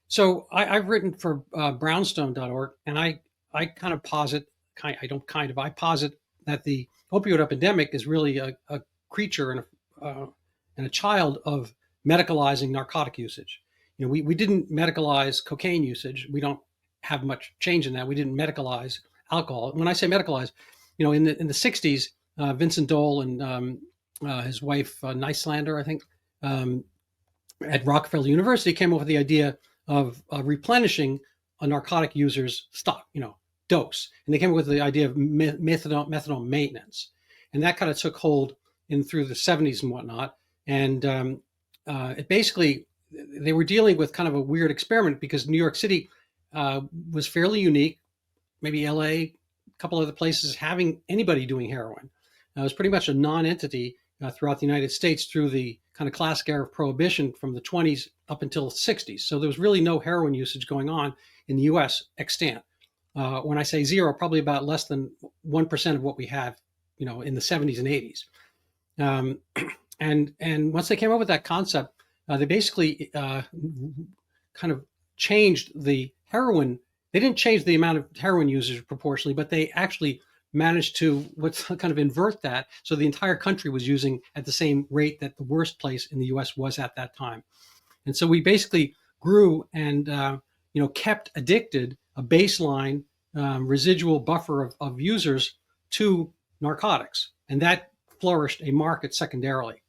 So I've written for brownstone.org, and I kind of posit, I don't kind of, I posit that the opioid epidemic is really a creature and a child of medicalizing narcotic usage. We didn't medicalize cocaine usage. We don't have much change in that. We didn't medicalize alcohol. When I say medicalize, in the 60s, Vincent Dole and his wife, Nyslander, I think, um, at Rockefeller University came up with the idea of replenishing a narcotic user's stock, dose. And they came up with the idea of methadone maintenance. And that kind of took hold in through the 70s and whatnot. And it basically, they were dealing with kind of a weird experiment because New York City was fairly unique, maybe LA, a couple other places having anybody doing heroin. It was pretty much a non-entity throughout the United States through the kind of classic era of prohibition from the 20s up until the 60s. So there was really no heroin usage going on in the U.S. extant. When I say zero, probably about less than 1% of what we have, in the 70s and 80s. Um, and once they came up with that concept, they basically kind of changed the heroin. They didn't change the amount of heroin users proportionally, but they actually managed to what's kind of invert that. So the entire country was using at the same rate that the worst place in the U.S. was at that time. And so we basically grew and kept addicted a baseline residual buffer of users to narcotics, and that flourished a market secondarily.